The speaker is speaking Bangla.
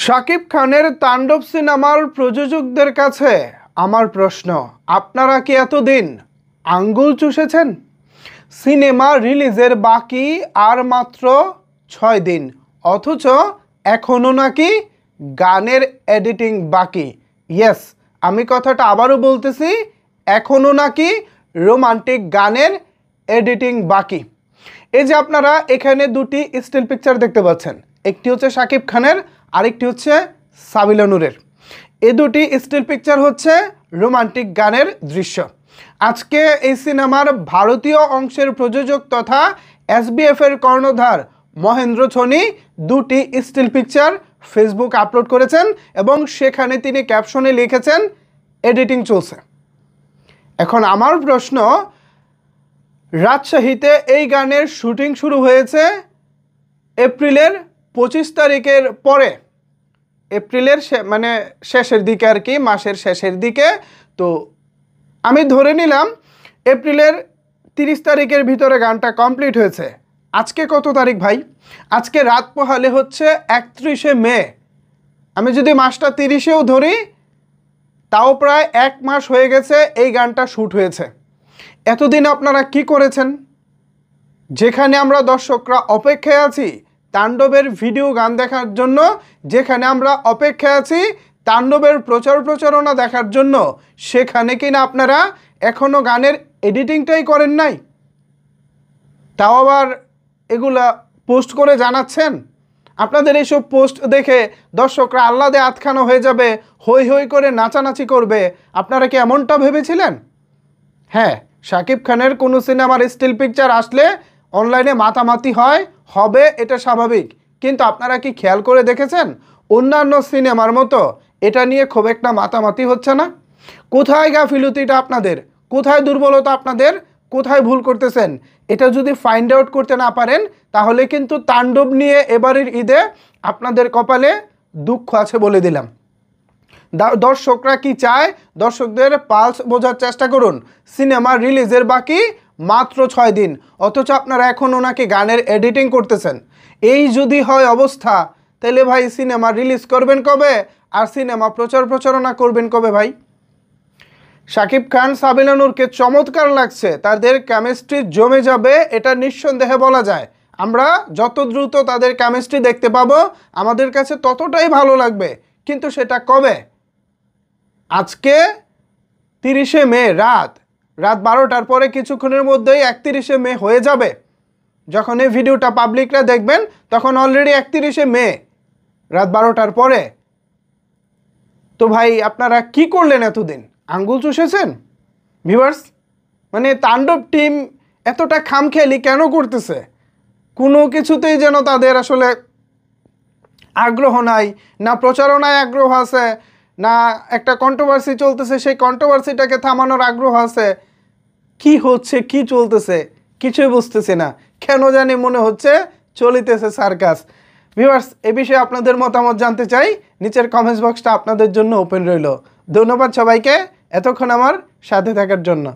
শাকিব খানের তাণ্ডব সিনেমার প্রযোজকদের কাছে আমার প্রশ্ন, আপনারা কি এতদিন আঙ্গুল চুষেছেন? সিনেমা রিলিজের বাকি আর মাত্র 6 দিন, অথচ এখনও নাকি গানের এডিটিং বাকি। ইয়েস, আমি কথাটা আবারও বলতেছি, এখনও নাকি রোমান্টিক গানের এডিটিং বাকি। এই যে আপনারা এখানে দুটি স্টিল পিকচার দেখতে পাচ্ছেন, একটি হচ্ছে শাকিব খানের, আরেকটি হচ্ছে সাবিলা নূরের। এই দুটি স্টিল পিকচার হচ্ছে রোমান্টিক গানের দৃশ্য। আজকে এই সিনেমার ভারতীয় অংশের প্রযোজক তথা এসবিএফ এর কর্ণধার মহেন্দ্র ছনি দুটি স্টিল পিকচার ফেসবুক আপলোড করেছেন এবং সেখানে তিনি ক্যাপশনে লিখেছেন এডিটিং চলছে। এখন আমার প্রশ্ন, রাজশাহীতে এই গানের শুটিং শুরু হয়েছে এপ্রিলের 25 তারিখের পরে, এপ্রিলের শেষের দিকে আর কি, মাসের শেষের দিকে। তো আমি ধরে নিলাম এপ্রিলের 30 তারিখের ভিতরে গানটা কমপ্লিট হয়েছে। আজকে কত তারিখ ভাই? আজকে রাত পোহালে হচ্ছে 31শে মে। আমি যদি মাসটা 30এও ধরি, তাও প্রায় 1 মাস হয়ে গেছে এই গানটা শ্যুট হয়েছে। এতদিন আপনারা কি করেছেন? যেখানে আমরা দর্শকরা অপেক্ষায় আছি তাণ্ডবের ভিডিও গান দেখার জন্য, যেখানে আমরা অপেক্ষায় আছি তাণ্ডবের প্রচারণা দেখার জন্য, সেখানে কিনা আপনারা এখনও গানের এডিটিংটাই করেন নাই। তাও আবার এগুলা পোস্ট করে জানাচ্ছেন। আপনাদের এইসব পোস্ট দেখে দর্শকরা আহ্লাদে আতখানা হয়ে যাবে, হই হই করে নাচানাচি করবে। আপনারা কি এমনটা ভেবেছিলেন? হ্যাঁ, শাকিব খানের কোনো সিনেমার স্টিল পিকচার আসলে অনলাইনে মাতামাতি হবে, এটা স্বাভাবিক। কিন্তু আপনারা কি খেয়াল করে দেখেছেন অন্যান্য সিনেমার মতো এটা নিয়ে খুব একটা মাতামাতি হচ্ছে না? কোথায় গাফিলতিটা আপনাদের? কোথায় দুর্বলতা আপনাদের? কোথায় ভুল করতেছেন? এটা যদি ফাইন্ড আউট করতে না পারেন, তাহলে কিন্তু তাণ্ডব নিয়ে এবারের ঈদে আপনাদের কপালে দুঃখ আছে বলে দিলাম। দর্শকরা কি চায়, দর্শকদের পালস বোঝার চেষ্টা করুন। সিনেমা রিলিজের বাকি মাত্র 6 দিন, অথচ আপনারা এখনও নাকি গানের এডিটিং করতেছেন। এই যদি হয় অবস্থা, তাহলে ভাই সিনেমা রিলিজ করবেন কবে আর সিনেমা প্রচারণা করবেন কবে ভাই? শাকিব খান সাবিনা নূরকে চমৎকার লাগছে, তাদের কেমিস্ট্রি জমে যাবে, এটা নিঃসন্দেহে বলা যায়। আমরা যত দ্রুত তাদের কেমিস্ট্রি দেখতে পাবো আমাদের কাছে ততটাই ভালো লাগবে। কিন্তু সেটা কবে? আজকে 30শে মে রাত 12টার পরে কিছুক্ষণের মধ্যেই 31শে মে হয়ে যাবে। যখন এই ভিডিওটা পাবলিকরা দেখবেন তখন অলরেডি 31শে মে রাত 12টার পরে। তো ভাই আপনারা কি করলেন এতদিন? আঙ্গুল চুষেছেন? ভিউয়ার্স, তাণ্ডব টিম এতটা খামখেয়ালি কেন করতেছে? কোনো কিছুতেই যেন তাদের আসলে আগ্রহ নাই, না প্রচারণায় আগ্রহ আছে, না একটা কন্ট্রোভার্সি চলতেছে সেই কন্ট্রোভার্সিটাকে থামানোর আগ্রহ আছে। কি হচ্ছে, কি চলতেছে কিছুই বুঝতেছি না। কেন জানি মনে হচ্ছে চলিতেছে সার্কাস। ভিউয়ার্স, এ বিষয়ে আপনাদের মতামত জানতে চাই। নিচের কমেন্টস বক্সটা আপনাদের জন্য ওপেন রইল। ধন্যবাদ সবাইকে এতক্ষণ আমার সাথে থাকার জন্য।